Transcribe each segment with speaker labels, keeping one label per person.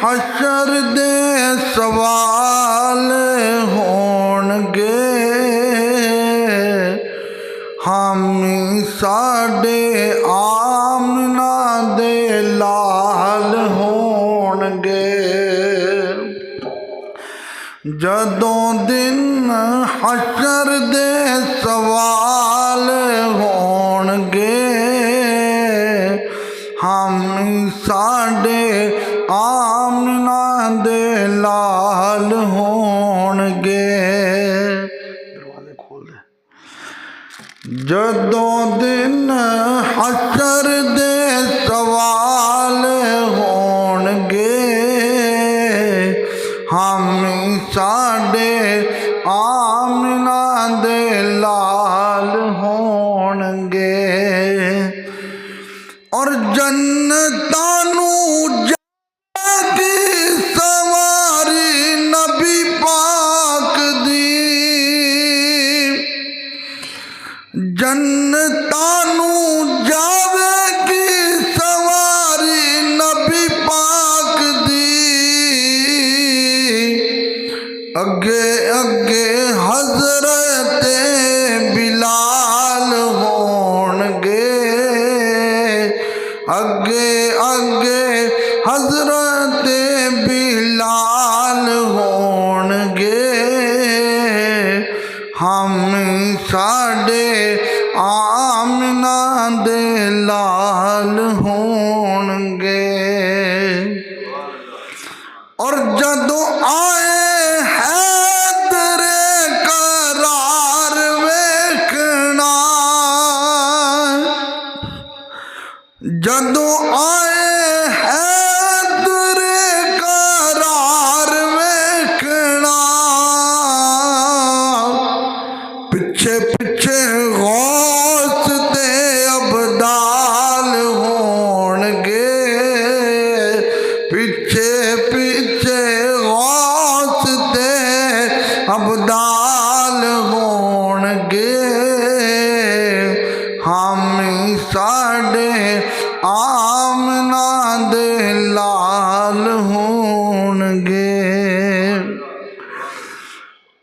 Speaker 1: حشر دے سوال ہون گے حامی ساڈے آمنہ دے لال ہون گے جدوں دن حشر دے سوال ہون گے حامی ساڈے آمنہ دے لال ہون گے دروازے کھول دے جدوں دن حشر دے سوال ہون گے حامی ساڈے آمنہ دے لال ہون گے اور جنتاں نوں جا کے سواری نبی پاک دی جنتاں نوں جاوے گی سواری نبی پاک دی اگے اگے حضرت بلال ہون گے اگے اگے حضرت بلال ہون گے ہم ساڈے آمنہ دے لال ہون گے اور جدوں آئے حیدر قرار ویکھنا جدوں آئے حیدر قرار ویکھنا پچھے پچھے غوث تے ابدال ہون گے پچھے پچھے غوث تے ابدال ہون گے حامی ساڈے آمنہ دے لال ہون گے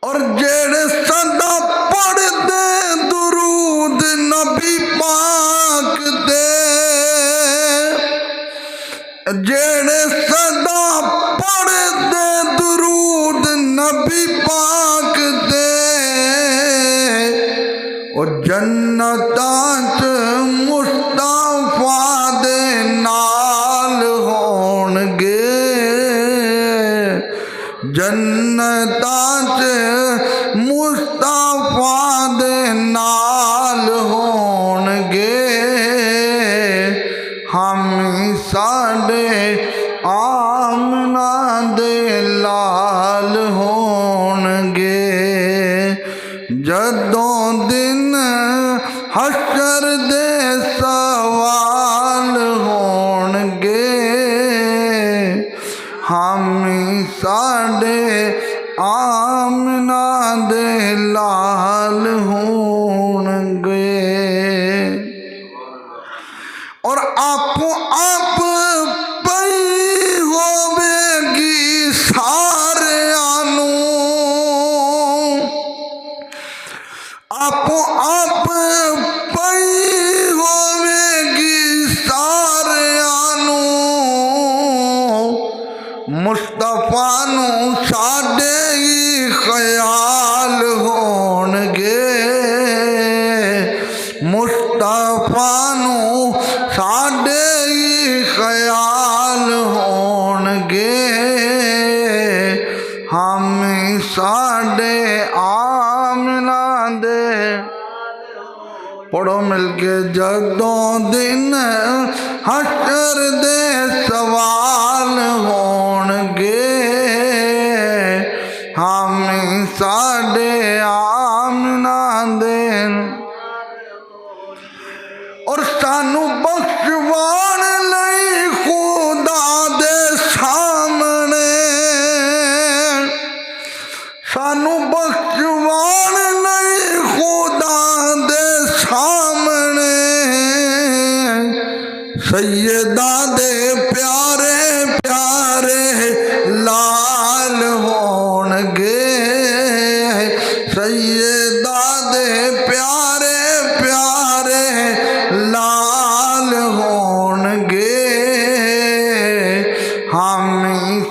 Speaker 1: اور جڑے صدا پڑھ دے درود نبی پاک دے جڑے صدا پڑھ دے درود نبی پاک دے اور جنتاں چ مصطفیٰ دے نال ہون گے جنتاں چ مصطفیٰ دے نال ہون گے ہم ساڈے آمنہ دے لال ہون گے جدوں دن حشر دے سوال ہون گے ہم ساڈے آمنہ دے لال ہون گے اور آپ آپ پئی ہووے گی ساریاں نوں آپ آپ پئی ہووے گی ساریاں نوں مصطفیٰ نوں ساڈے ہی خیال ہون گے مصطفیٰ نوں ساڈے ہی خیال ہون گے ہم ساڈے آمنہ دے پڑھو مل کے جدوں دن حشر دے سوال ہون گے ہم ساڈے آمنہ دے اور سانو بخشوان لئی خدا دے سامنے سانو بخشوان لئی خدا دے سامنے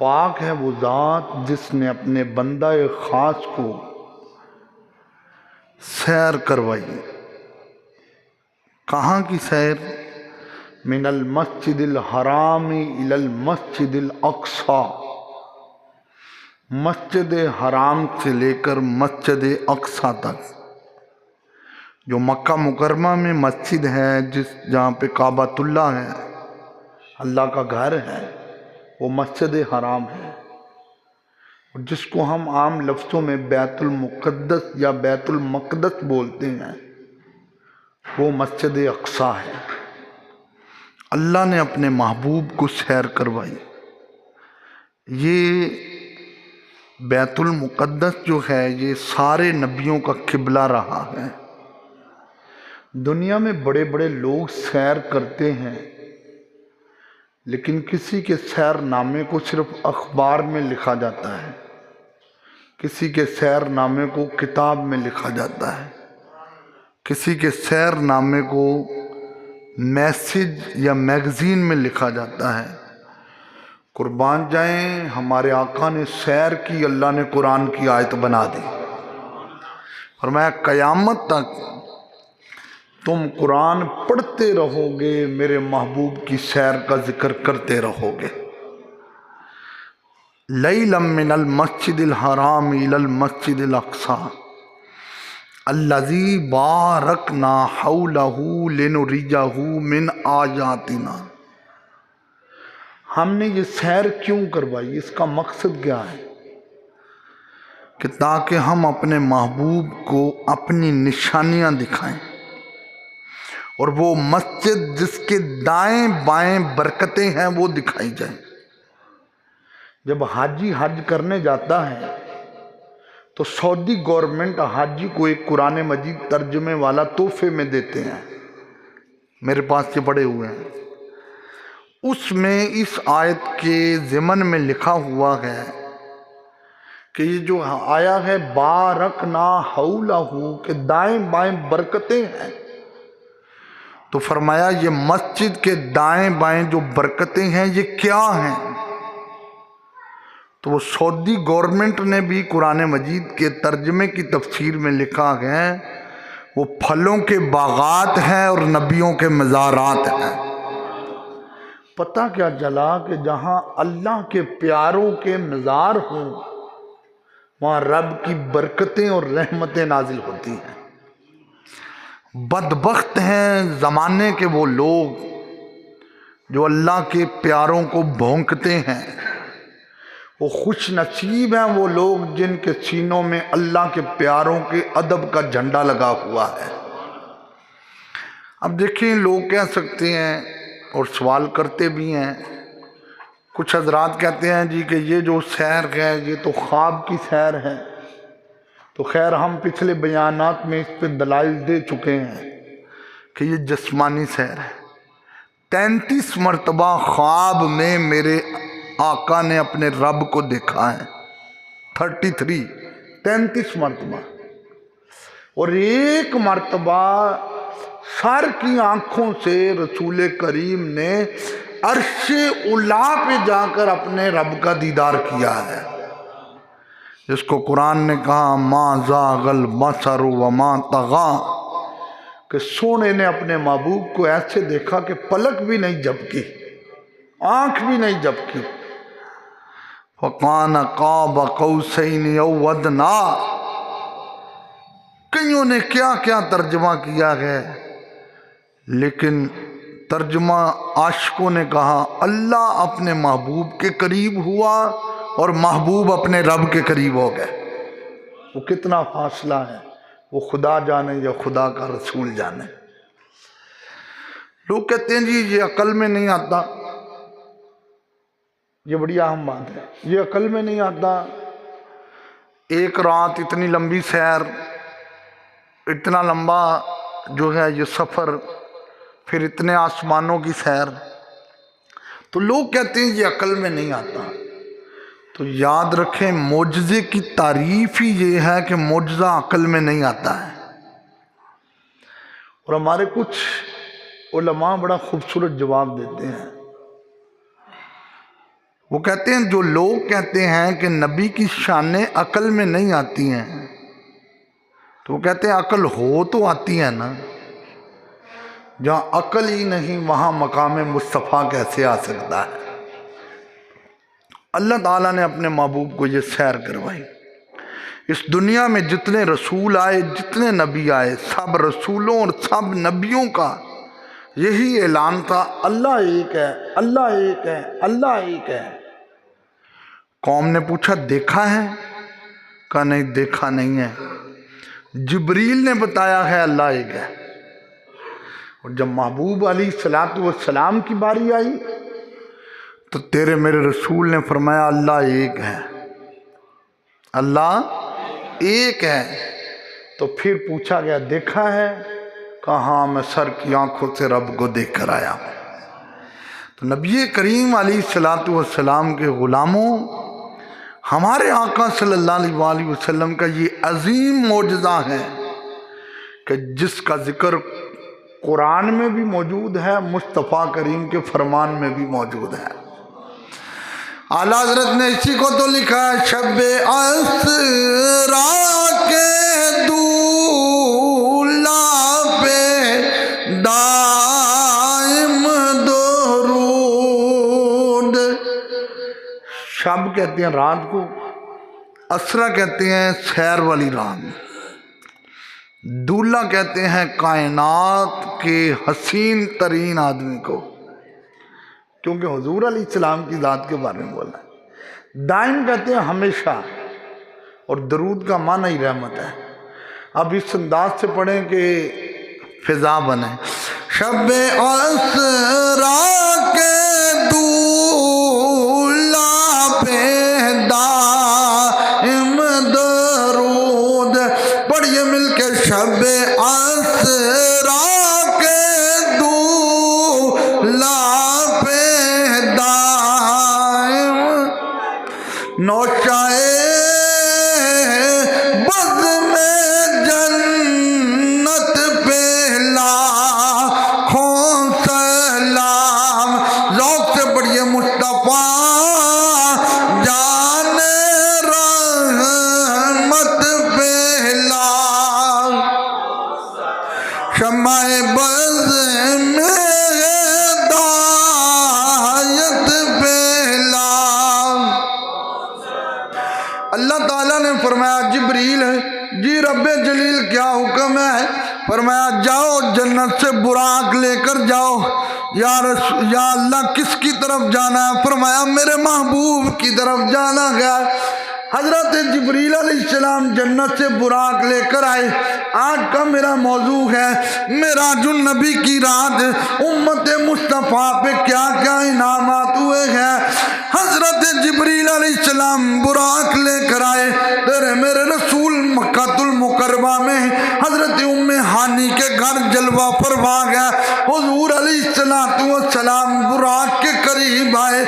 Speaker 1: پاک ہے وہ ذات جس نے اپنے بندہ خاص کو سیر کروائی۔ کہاں کی سیر؟ من المسجد الحرام الی المسجد الاقصی، مسجد حرام سے لے کر مسجد اقصی تک۔ جو مکہ مکرمہ میں مسجد ہے، جہاں پہ کعبۃ اللہ ہے، اللہ کا گھر ہے، وہ مسجد حرام ہے، اور جس کو ہم عام لفظوں میں بیت المقدس یا بیت المقدس بولتے ہیں، وہ مسجد اقصی ہے۔ اللہ نے اپنے محبوب کو سیر کروائی۔ یہ بیت المقدس جو ہے، یہ سارے نبیوں کا قبلہ رہا ہے۔ دنیا میں بڑے بڑے لوگ سیر کرتے ہیں، لیکن کسی کے سیر نامے کو صرف اخبار میں لکھا جاتا ہے، کسی کے سیر نامے کو کتاب میں لکھا جاتا ہے، کسی کے سیر نامے کو میسج یا میگزین میں لکھا جاتا ہے۔ قربان جائیں، ہمارے آقا نے سیر کی، اللہ نے قرآن کی آیت بنا دی، فرمایا قیامت تک تم قرآن پڑھتے رہو گے، میرے محبوب کی سیر کا ذکر کرتے رہو گے۔ لیلا من المسجد الحرام الی المسجد الاقصی الذی بارکنا حولہ لنریہ من آیاتنا۔ ہم نے یہ سیر کیوں کروائی؟ اس کا مقصد کیا ہے؟ کہ تاکہ ہم اپنے محبوب کو اپنی نشانیاں دکھائیں، اور وہ مسجد جس کے دائیں بائیں برکتیں ہیں وہ دکھائی جائیں۔ جب حاجی حج کرنے جاتا ہے تو سعودی گورنمنٹ حاجی کو ایک قرآن مجید ترجمے والا تحفے میں دیتے ہیں، میرے پاس یہ پڑے ہوئے ہیں۔ اس میں اس آیت کے ضمن میں لکھا ہوا ہے کہ یہ جو آیا ہے بارکنا حولہ، کہ دائیں بائیں برکتیں ہیں، تو فرمایا یہ مسجد کے دائیں بائیں جو برکتیں ہیں یہ کیا ہیں؟ تو وہ سعودی گورنمنٹ نے بھی قرآن مجید کے ترجمے کی تفسیر میں لکھا ہے وہ پھلوں کے باغات ہیں اور نبیوں کے مزارات ہیں۔ پتہ کیا چلا کہ جہاں اللہ کے پیاروں کے مزار ہوں وہاں رب کی برکتیں اور رحمتیں نازل ہوتی ہیں۔ بدبخت ہیں زمانے کے وہ لوگ جو اللہ کے پیاروں کو بھونکتے ہیں، وہ خوش نصیب ہیں وہ لوگ جن کے سینوں میں اللہ کے پیاروں کے ادب کا جھنڈا لگا ہوا ہے۔ اب دیکھیں، لوگ کہہ سکتے ہیں اور سوال کرتے بھی ہیں، کچھ حضرات کہتے ہیں جی کہ یہ جو سیر ہے یہ تو خواب کی سیر ہے۔ تو خیر، ہم پچھلے بیانات میں اس پہ دلائل دے چکے ہیں کہ یہ جسمانی سیر ہے۔ 33 مرتبہ خواب میں میرے آقا نے اپنے رب کو دیکھا ہے، 33 مرتبہ، اور ایک مرتبہ سر کی آنکھوں سے رسول کریم نے عرش اعلیٰ پہ جا کر اپنے رب کا دیدار کیا ہے، جس کو قرآن نے کہا ما زاغ البصر وما طغی، کہ سونے نے اپنے محبوب کو ایسے دیکھا کہ پلک بھی نہیں جھپکی، آنکھ بھی نہیں جھپکی۔ وَقَانَ قَابَ قَوْسَيْنِ أَوْ أَدْنَىٰ، کئیوں نے کیا کیا ترجمہ کیا ہے، لیکن ترجمہ عاشقوں نے کہا اللہ اپنے محبوب کے قریب ہوا اور محبوب اپنے رب کے قریب ہو گئے۔ وہ کتنا فاصلہ ہے، وہ خدا جانے یا خدا کا رسول جانے۔ لوگ کہتے ہیں جی یہ عقل میں نہیں آتا، یہ بڑی اہم بات ہے، یہ عقل میں نہیں آتا۔ ایک رات اتنی لمبی سیر، اتنا لمبا جو ہے یہ سفر، پھر اتنے آسمانوں کی سیر، تو لوگ کہتے ہیں یہ عقل میں نہیں آتا۔ تو یاد رکھیں معجزے کی تعریف ہی یہ ہے کہ معجزہ عقل میں نہیں آتا ہے۔ اور ہمارے کچھ علماء بڑا خوبصورت جواب دیتے ہیں، وہ کہتے ہیں جو لوگ کہتے ہیں کہ نبی کی شانیں عقل میں نہیں آتی ہیں، تو وہ کہتے ہیں عقل ہو تو آتی ہے نا، جہاں عقل ہی نہیں وہاں مقام مصطفیٰ کیسے آ سکتا ہے؟ اللہ تعالیٰ نے اپنے محبوب کو یہ سیر کروائی۔ اس دنیا میں جتنے رسول آئے، جتنے نبی آئے، سب رسولوں اور سب نبیوں کا یہی اعلان تھا، اللہ ایک ہے، اللہ ایک ہے، اللہ ایک ہے۔ قوم نے پوچھا دیکھا ہے؟ کہا نہیں دیکھا نہیں ہے، جبریل نے بتایا ہے اللہ ایک ہے۔ اور جب محبوب علیہ السلام کی باری آئی تو تیرے میرے رسول نے فرمایا اللہ ایک ہے، اللہ ایک ہے۔ تو پھر پوچھا گیا دیکھا ہے؟ کہا ہاں میں سر کی آنکھوں سے رب کو دیکھ کر آیا ہوں۔ تو نبی کریم علیہ السلام کے غلاموں، ہمارے آقا صلی اللہ علیہ وسلم کا یہ عظیم معجزہ ہے کہ جس کا ذکر قرآن میں بھی موجود ہے، مصطفیٰ کریم کے فرمان میں بھی موجود ہے۔ اعلیٰ حضرت نے اسی کو تو لکھا ہے، شب اسرا کے دولا پہ دائم درود۔ شب کہتے ہیں رات کو، اسرا کہتے ہیں سیر والی رات، دولہ کہتے ہیں کائنات کے حسین ترین آدمی کو، کیونکہ حضور علیہ السلام کی ذات کے بارے میں بولا ہے۔ دائم کہتے ہیں ہمیشہ، اور درود کا معنی ہی رحمت ہے۔ اب اس انداز سے پڑھیں کہ فضا بنے۔ شب اسرا کے دولا پہ دائم درود، پڑھیے مل کے شب اسرا کے دولا پہ دائم، نوشائے بز میں جنت پہ لاکھوں سلام، ذوق سے پڑھیے مصطفیٰ جان رحمت پہ لاکھ، شمع بز میں اللہ تعالیٰ نے فرمایا جبریل ہے جی رب جلیل کیا حکم ہے؟ فرمایا جاؤ جنت سے براق لے کر جاؤ۔ یا اللہ کس کی طرف جانا ہے؟ فرمایا میرے محبوب کی طرف جانا گیا۔ حضرت جبریل علیہ السلام جنت سے براق لے کر آئے۔ آج کا میرا موضوع ہے معراج النبی کی رات، امت مصطفیٰ پہ کیا کیا انعامات ہوئے ہیں۔ حضرت جبریل علیہ السلام براق لے کر آئے، تیرے میرے رسول مکہ المکرمہ میں حضرت ام ہانی کے گھر جلوہ فرما گیا۔ حضور علیہ السلام براق کے قریب آئے،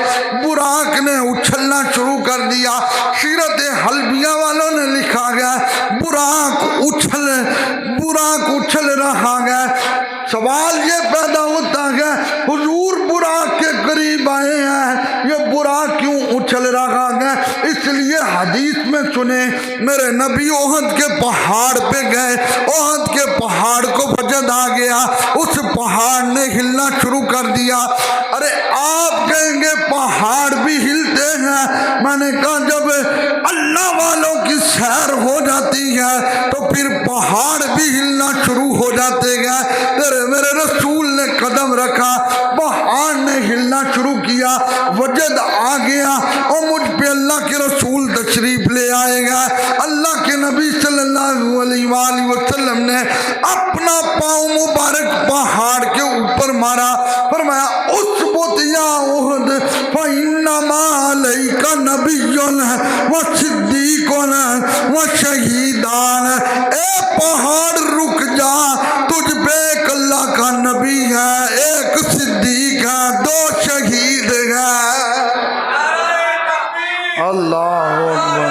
Speaker 1: براق نے اچھلنا شروع کر دیا۔ سیرت حلبیہ والوں نے لکھا گیا براق اچھل رہا گیا۔ سوال یہ پیدا ہوتا ہے حضور براق کے قریب آئے ہیں، یہ براق کیوں اچھل رہا گیا؟ اس لیے حدیث میں سنے میرے نبی احد کے پہاڑ پہ گئے، احد کے پہاڑ کو وجد آ گیا، اس پہاڑ نے ہلنا شروع کر دیا۔ ارے آپ کہیں گے پہاڑ بھی ہلتے ہیں، میں نے کہا جب اللہ والوں کی سیر ہو جاتی ہے تو پھر پہاڑ بھی ہلنا شروع ہو جاتے ہیں۔ تیرے میرے رسول نے قدم رکھا، پہاڑ نے ہلنا شروع کیا، وجد آ گیا اور مجھ پہ اللہ کے رسول تشریف لے آئے گا۔ اللہ کے نبی صلی اللہ علیہ وآلہ وسلم نے اپنا پاؤں مبارک پہاڑ کے اوپر مارا، فرمایا اثبت یا احد فإنما علیک نبی وصدیق وشہیدان، اے پہاڑ رک جا، تجھ پہ ایک اللہ کا نبی ہے، ایک صدیق ہے، دو شہید ہیں۔ اللہ اکبر۔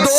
Speaker 1: 2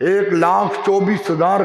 Speaker 1: 1,24,000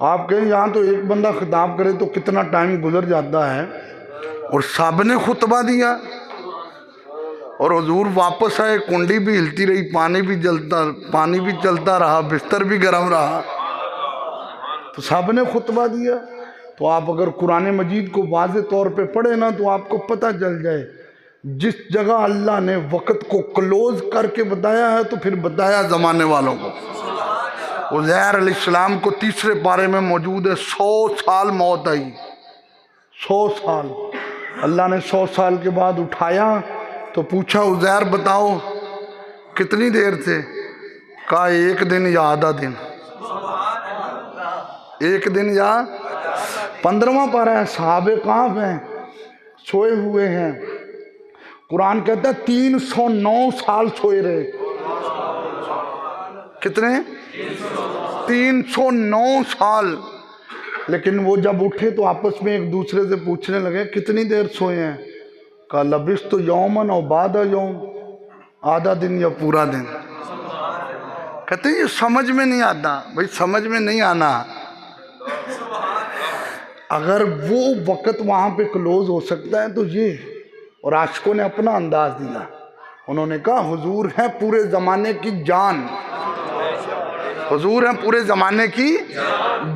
Speaker 1: آپ کہیں یہاں تو ایک بندہ خطاب کرے تو کتنا ٹائم گزر جاتا ہے، اور سب نے خطبہ دیا، اور حضور واپس آئے، کنڈی بھی ہلتی رہی، پانی بھی چلتا رہا، بستر بھی گرم رہا، تو سب نے خطبہ دیا۔ تو آپ اگر قرآن مجید کو واضح طور پہ پڑھیں نا تو آپ کو پتہ چل جائے، جس جگہ اللہ نے وقت کو کلوز کر کے بتایا ہے تو پھر بتایا زمانے والوں کو۔ عزیر علیہ السلام کو تیسرے پارے میں موجود ہے 100 سال موت آئی، 100 سال۔ اللہ نے 100 سال کے بعد اٹھایا تو پوچھا عزیر بتاؤ کتنی دیر تھے؟ کہا 1 دن یا آدھا دن، 1 دن یا 15واں پارہ ہے، صحابہ کہاں ہیں؟ سوئے ہوئے ہیں۔ قرآن کہتا ہے 309 سال سوئے رہے۔ کتنے؟ 309 سال۔ لیکن وہ جب اٹھے تو آپس میں ایک دوسرے سے پوچھنے لگے کتنی دیر سوئے ہیں؟ کہا لبثت یومن او بعد یوم، آدھا دن یا پورا دن۔ کہتے ہیں یہ سمجھ میں نہیں آتا۔ بھائی سمجھ میں نہیں آنا، اگر وہ وقت وہاں پہ کلوز ہو سکتا ہے تو یہ۔ اور عاشقوں نے اپنا انداز دیا، انہوں نے کہا حضور ہے پورے زمانے کی جان، حضور ہیں پورے زمانے کی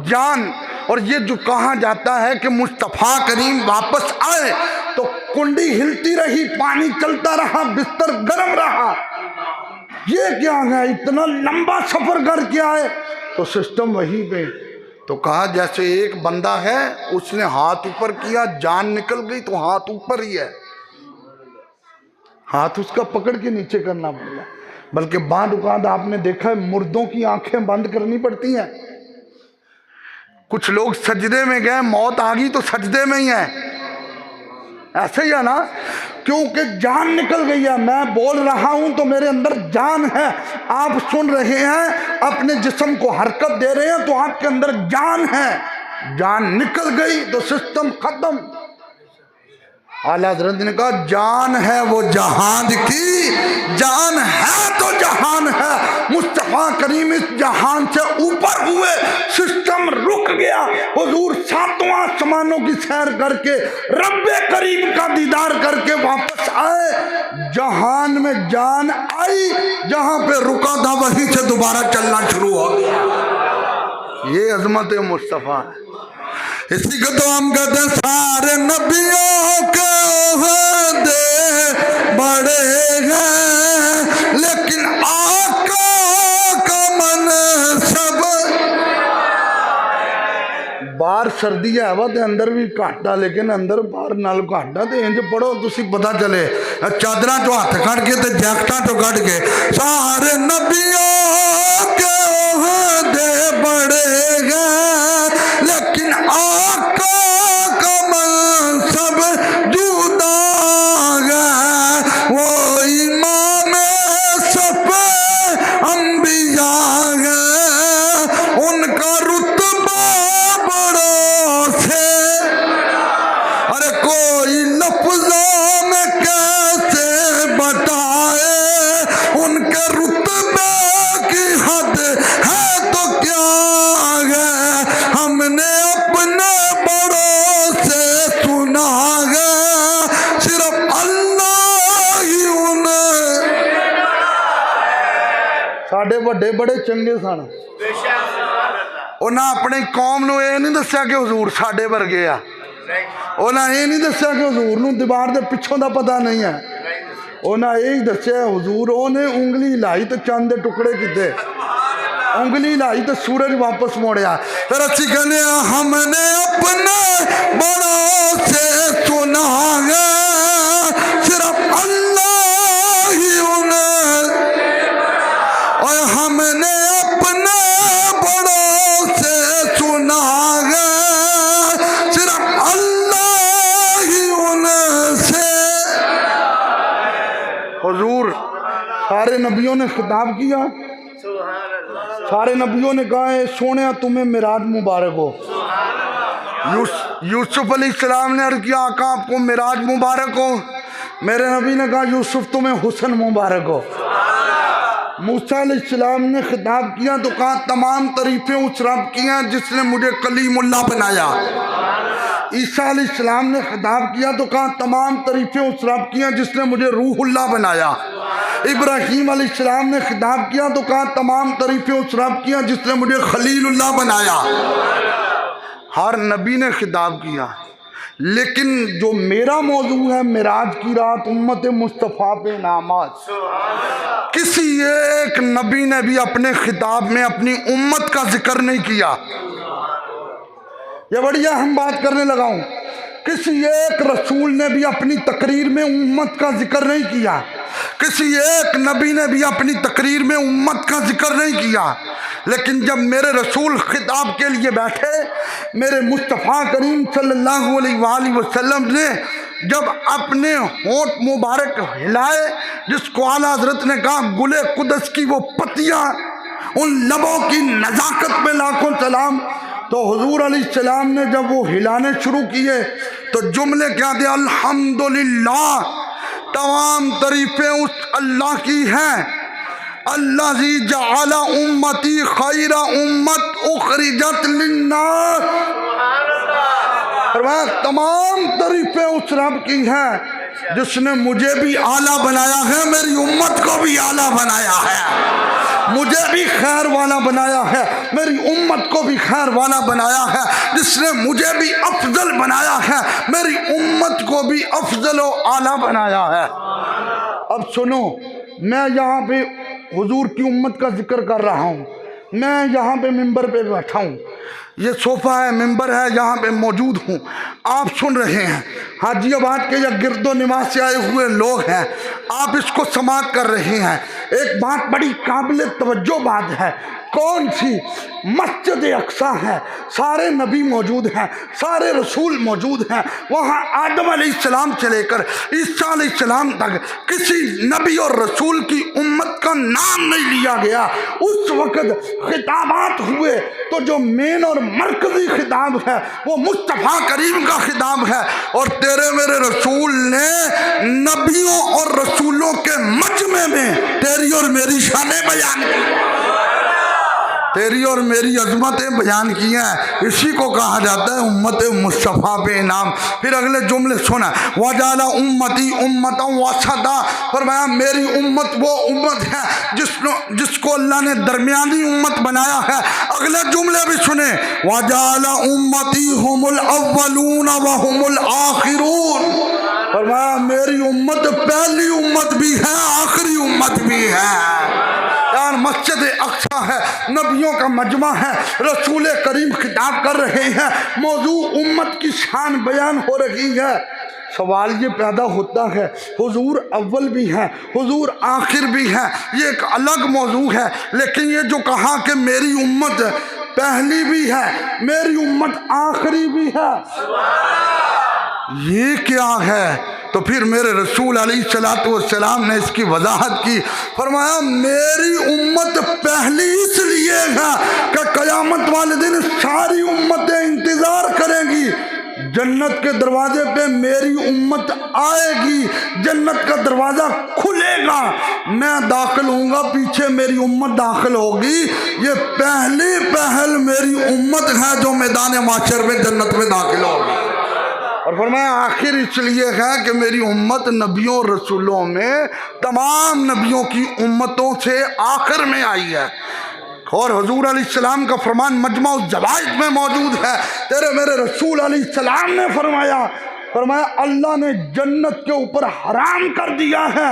Speaker 1: جان۔ اور یہ جو کہا جاتا ہے کہ مصطفیٰ کریم واپس آئے تو کنڈی ہلتی رہی، پانی چلتا رہا، بستر گرم رہا، یہ کیا ہے؟ اتنا لمبا سفر کر کے آئے تو سسٹم وہی پہ۔ تو کہا جیسے ایک بندہ ہے، اس نے ہاتھ اوپر کیا، جان نکل گئی تو ہاتھ اوپر ہی ہے، ہاتھ اس کا پکڑ کے نیچے کرنا پڑا۔ بلکہ بعض اوقات آپ نے دیکھا ہے مردوں کی آنکھیں بند کرنی پڑتی ہیں۔ کچھ لوگ سجدے میں گئے، موت آ گئی تو سجدے میں ہی ہیں، ایسے ہی ہے نا، کیونکہ جان نکل گئی ہے۔ میں بول رہا ہوں تو میرے اندر جان ہے، آپ سن رہے ہیں، اپنے جسم کو حرکت دے رہے ہیں تو آپ کے اندر جان ہے۔ جان نکل گئی تو سسٹم ختم۔ اعلیٰ حضرت نے کہا جان ہے وہ جہان کی، جان ہے تو جہان ہے۔ مصطفیٰ کریم اس جہان سے اوپر ہوئے، سسٹم رک گیا۔ حضور 7واں آسمانوں کی سیر کر کے رب کریم کا دیدار کر کے واپس آئے، جہان میں جان آئی، جہاں پہ رکا تھا وہیں سے دوبارہ چلنا شروع ہو گیا۔ یہ عظمت مصطفیٰ ہے۔ اسی کو تو ہم کہتے ہیں سارے نبیوں کے عہدے بڑے ہیں، لیکن آقا کا منصب۔ باہر سردی ہے وا تے اندر بھی گھاٹا، لیکن اندر باہر نال گھاٹا تے انج پڑھو تسی پتہ چلے، چادراں چو ہاتھ کٹ کے تے جیکٹاں چو کٹ کے۔ سارے نبیوں کے عہدے بڑے ہیں، لیکن آقا کا منصب جدا ہے۔ وہ امام صف انبیاء ہے، ان کا رتبہ بڑوں سے، ارے کوئی لفظوں میں کیسے بتائے، ان کے رتبے کی حد ہے تو کیا ہے۔ ہم نے اپنے بڑوں سے سنا ہے، صرف اللہ ہی انہیں۔ ساڈے بڑے بڑے چنگے سن، انہاں اپنی قوم نو یہ نہیں دسیا کہ حضور ساڈے ورگے آ، انہاں یہ نہیں دسیا کہ حضور نو دیوار دے پچھوں دا پتہ نہیں ہے، انہاں یہی دسیا حضور نے انگلی ہلائی تو چاند دے ٹکڑے کیتے، انگلی لائی تو سورج واپس موڑیا۔ پھر اچھی کہنے ہم نے اپنے بڑوں سے سنا ہے، صرف اللہ ہی انہیں، اور ہم نے اپنے بڑوں سے سنا ہے، صرف اللہ ہی ان سے۔ حضور سارے نبیوں نے خطاب کیا، سارے نبیوں نے کہا ہے سونے تمہیں معراج مبارک ہو۔ یوسف علیہ السلام نے عرض کیا آقا آپ کو معراج مبارک ہو۔ میرے نبی نے کہا یوسف تمہیں حسن مبارک ہو۔ موسیٰ علیہ السلام نے خطاب کیا تو کہا تمام تعریفیں اس رب کی ہیں جس نے مجھے کلیم اللہ بنایا۔ عیسیٰ علیہ السلام نے خطاب کیا تو کہا تمام تعریفیں اس رب کی ہیں جس نے مجھے روح اللہ بنایا۔ ابراہیم علیہ السلام نے خطاب کیا تو کہا تمام تعریفیں اس رب کی ہیں جس نے مجھے خلیل اللہ بنایا۔ ہر نبی نے خطاب کیا، لیکن جو میرا موضوع ہے معراج کی رات امت مصطفیٰ پہ انعامات، کسی ایک نبی نے بھی اپنے خطاب میں اپنی امت کا ذکر نہیں کیا۔ یہ بڑی اہم بات کرنے لگا ہوں، کسی ایک رسول نے بھی اپنی تقریر میں امت کا ذکر نہیں کیا، کسی ایک نبی نے بھی اپنی تقریر میں امت کا ذکر نہیں کیا۔ لیکن جب میرے رسول خطاب کے لیے بیٹھے، میرے مصطفیٰ کریم صلی اللہ علیہ وآلہ وسلم نے جب اپنے ہونٹ مبارک ہلائے، جس کو اعلیٰ حضرت نے کہا گلے قدس کی وہ پتیاں، ان لبوں کی نزاکت پہ لاکھوں سلام، تو حضور علیہ السلام نے جب وہ ہلانے شروع کیے تو جملے کیا تھے؟ الحمدللہ، تمام تعریفیں اس اللہ کی ہیں، الذی جعل امتی خیر امت اخرجت للناس۔ تمام تعریفیں اس رب کی ہیں جس نے مجھے بھی اعلیٰ بنایا ہے، میری امت کو بھی اعلیٰ بنایا ہے، مجھے بھی خیر والا بنایا ہے، میری امت کو بھی خیر والا بنایا ہے، جس نے مجھے بھی افضل بنایا ہے، میری امت کو بھی افضل و اعلیٰ بنایا ہے۔ اب سنو، میں یہاں پہ حضور کی امت کا ذکر کر رہا ہوں، میں یہاں پہ ممبر پہ بیٹھا ہوں، یہ صوفہ ہے، ممبر ہے، یہاں پہ موجود ہوں، آپ سن رہے ہیں، حاجی آباد کے یا گرد و نواز سے آئے ہوئے لوگ ہیں، آپ اس کو سماعت کر رہے ہیں۔ ایک بات بڑی قابل توجہ بات ہے، کون سی؟ مسجد اقصیٰ ہے، سارے نبی موجود ہیں، سارے رسول موجود ہیں، وہاں آدم علیہ السلام سے لے کر عیسیٰ علیہ السلام تک کسی نبی اور رسول کی امت کا نام نہیں لیا گیا۔ اس وقت خطابات ہوئے تو جو مین اور مرکزی خطاب ہے وہ مصطفیٰ کریم کا خطاب ہے، اور تیرے میرے رسول نے نبیوں اور رسولوں کے مجمع میں تیری اور میری شانیں بیان کی، تیری اور میری عظمتیں بیان کی ہیں۔ اسی کو کہا جاتا ہے امت مصطفیٰ پہ انعام۔ پھر اگلے جملے سنا، وَجَعَلَ أُمَّتِي أُمَّةً وَسَطًا، فرمایا میری امت وہ امت ہے جس کو اللہ نے درمیانی امت بنایا ہے۔ اگلے جملے بھی سنیں، وَجَعَلَ أُمَّتِي هُمُ الْأَوَّلُونَ وَهُمُ الْآخِرُونَ، فرمایا میری امت پہلی امت بھی ہے، آخری امت بھی ہے۔ یار مسجد اقصیٰ ہے، نبیوں کا مجمع ہے، رسول کریم خطاب کر رہے ہیں، موضوع امت کی شان بیان ہو رہی ہے۔ سوال یہ پیدا ہوتا ہے، حضور اول بھی ہیں، حضور آخر بھی ہیں، یہ ایک الگ موضوع ہے، لیکن یہ جو کہا کہ میری امت پہلی بھی ہے، میری امت آخری بھی ہے، یہ کیا ہے؟ تو پھر میرے رسول علیہ السلام نے اس کی وضاحت کی، فرمایا میری امت پہلی اس لیے ہے کہ قیامت والے دن ساری امتیں انتظار کریں گی، جنت کے دروازے پہ میری امت آئے گی، جنت کا دروازہ کھلے گا، میں داخل ہوں گا، پیچھے میری امت داخل ہوگی، یہ پہلی پہل میری امت ہے جو میدان محشر میں جنت میں داخل ہوگی۔ اور فرمایا آخر اس لیے ہے کہ میری امت نبیوں اور رسولوں میں تمام نبیوں کی امتوں سے آخر میں آئی ہے۔ اور حضور علیہ السلام کا فرمان مجمع الزوائد میں موجود ہے، تیرے میرے رسول علیہ السلام نے فرمایا اللہ نے جنت کے اوپر حرام کر دیا ہے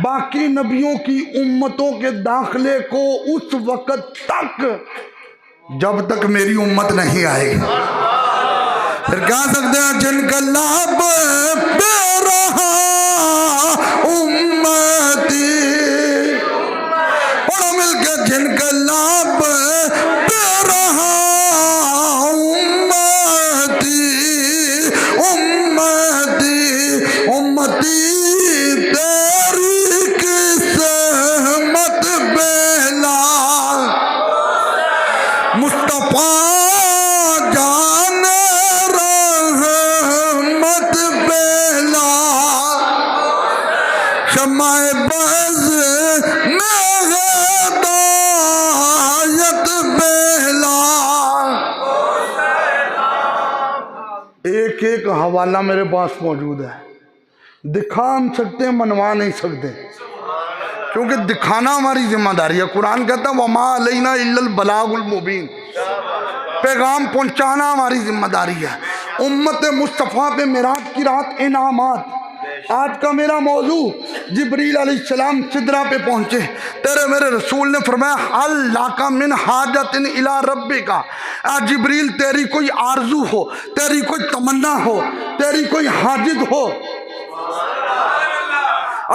Speaker 1: باقی نبیوں کی امتوں کے داخلے کو اس وقت تک جب تک میری امت نہیں آئے گی۔ پھر کہہ سکتے ہیں جن کا لب پہ رہا امتی، پڑھو مل کے، جن کا لب پہ رہا امتی، امتی امتی تیری قسمت بیلا، مصطفیٰ شمع ایک حوالہ میرے پاس موجود ہے، دکھا ہم سکتے ہیں، منوا نہیں سکتے، کیونکہ دکھانا ہماری ذمہ داری ہے۔ قرآن کہتا ہے وَمَا عَلَيْنَا إِلَّا الْبَلَاغُ الْمُبِينُ، پیغام پہنچانا ہماری ذمہ داری ہے۔ امت مصطفیٰ پہ معراج کی رات انعامات۔ آج کا میرا موضوع، جبریل علیہ السلام سدرہ پہ پہنچے، تیرے میرے رسول نے فرمایا حل لاکا من حاجت الی ربک، جبریل تیری کوئی آرزو ہو، تیری کوئی تمنا ہو، تیری کوئی حاجت ہو۔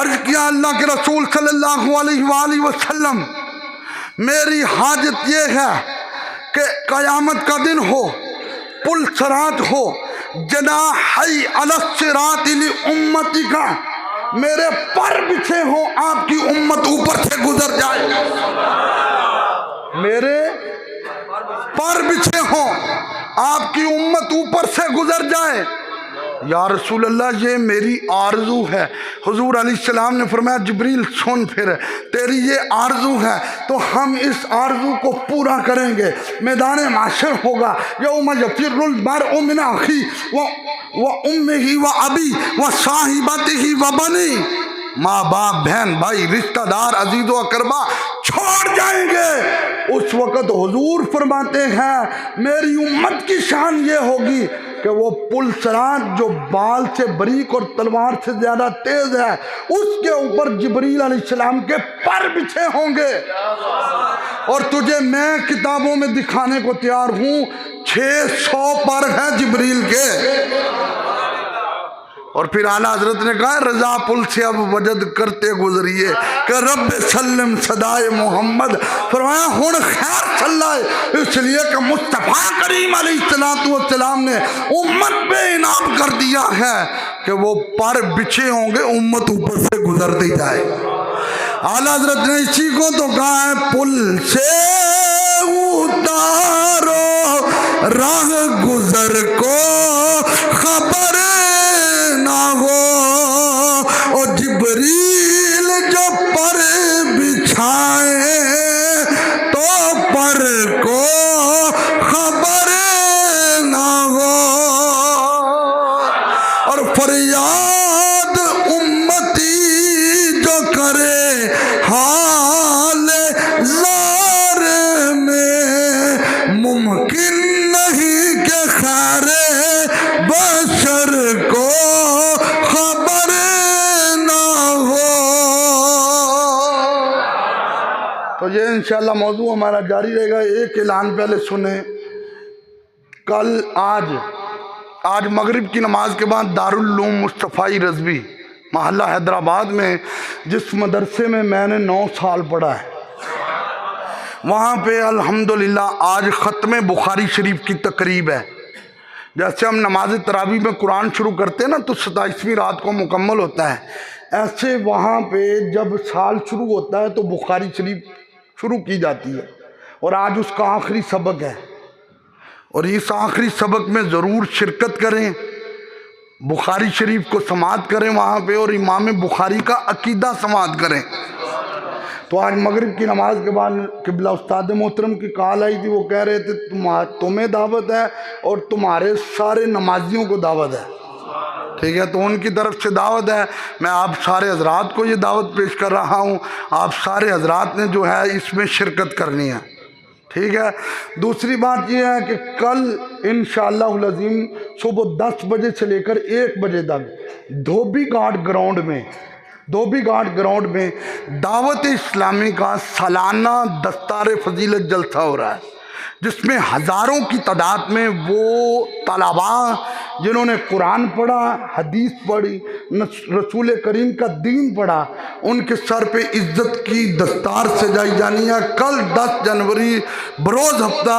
Speaker 1: عرض کیا اللہ کے رسول صلی اللہ علیہ وآلہ وسلم، میری حاجت یہ ہے کہ قیامت کا دن ہو، پل صراط ہو، جناحی علی الصراط لامتی کا، میرے پر بچھے ہوں، آپ کی امت اوپر سے گزر جائے، میرے پر بچھے ہوں، آپ کی امت اوپر سے گزر جائے۔ یا رسول اللہ یہ میری آرزو ہے۔ حضور علیہ السلام نے فرمایا جبریل سن، پھر تیری یہ آرزو ہے تو ہم اس آرزو کو پورا کریں گے۔ میدان محشر ہوگا، یوم یفر المرء من اخیہ و امہ و ابی و صاحبتہ و بنی، ماں باپ بہن بھائی رشتہ دار عزیز و اقربا چھوڑ جائیں گے۔ اس وقت حضور فرماتے ہیں میری امت کی شان یہ ہوگی کہ وہ پل صراط جو بال سے باریک اور تلوار سے زیادہ تیز ہے، اس کے اوپر جبریل علیہ السلام کے پر بچھے ہوں گے۔ اور تجھے میں کتابوں میں دکھانے کو تیار ہوں، 600 پر ہیں جبریل کے۔ اور پھر اعلیٰ حضرت نے کہا رضا پل سے اب وجد کرتے گزریے کہ رب سلم صدائے محمد، فرمایا ہن خیر چلائے، اس لیے کہ مصطفیٰ کریم علیہ السلام نے امت پہ انعام کر دیا ہے کہ وہ پر بچھے ہوں گے، امت اوپر سے گزرتی جائے۔ اعلیٰ حضرت نے اسی کو تو کہا ہے پل سے اتارو راہ گزر کو خبر نہ ہو، اور جبریل جو پر بچھائے تو پر کو خبر نہ ہو، اور فریاد امتی جو کرے حال زار میں، ممکن نہیں کہ خیر بشر کو خبر نہ ہو۔ تو یہ انشاءاللہ موضوع ہمارا جاری رہے گا۔ ایک اعلان پہلے سنیں، کل آج مغرب کی نماز کے بعد دارالعلوم مصطفی رضوی محلہ حیدرآباد میں، جس مدرسے میں میں نے 9 سال پڑھا ہے، وہاں پہ الحمدللہ آج ختم بخاری شریف کی تقریب ہے۔ جیسے ہم نماز تراویح میں قرآن شروع کرتے ہیں نا تو 27ویں رات کو مکمل ہوتا ہے، ایسے وہاں پہ جب سال شروع ہوتا ہے تو بخاری شریف شروع کی جاتی ہے، اور آج اس کا آخری سبق ہے، اور اس آخری سبق میں ضرور شرکت کریں، بخاری شریف کو سماعت کریں وہاں پہ، اور امام بخاری کا عقیدہ سماعت کریں۔ تو آج مغرب کی نماز کے بعد قبلہ استاد محترم کی کال آئی تھی، وہ کہہ رہے تھے تمہیں دعوت ہے اور تمہارے سارے نمازیوں کو دعوت ہے، ٹھیک ہے؟ تو ان کی طرف سے دعوت ہے، میں آپ سارے حضرات کو یہ دعوت پیش کر رہا ہوں، آپ سارے حضرات نے جو ہے اس میں شرکت کرنی ہے، ٹھیک ہے؟ دوسری بات یہ ہے کہ کل انشاءاللہ العظیم صبح 10 بجے سے لے کر 1 بجے تک دھوبی گھاٹ گراؤنڈ میں دعوت اسلامی کا سالانہ دستار فضیلت جلسہ ہو رہا ہے، جس میں ہزاروں کی تعداد میں وہ طلباء جنہوں نے قرآن پڑھا، حدیث پڑھی، رسول کریم کا دین پڑھا، ان کے سر پہ عزت کی دستار سجائی جانی ہے۔ کل 10 جنوری بروز ہفتہ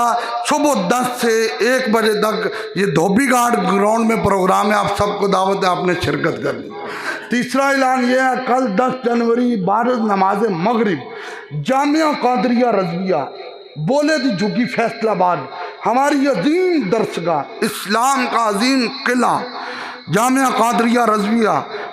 Speaker 1: صبح 10 سے 1 بجے تک یہ دھوبی گھاٹ گراؤنڈ میں پروگرام ہے، آپ سب کو دعوت ہے، آپ نے شرکت کرنی۔ تیسرا اعلان یہ ہے، کل 10 جنوری بعد نماز مغرب جامعہ قادریہ رضویہ بولے دی جھگی فیصلہ آباد، ہماری عظیم درسگاہ، اسلام کا عظیم قلعہ جامعہ قادریہ رضویہ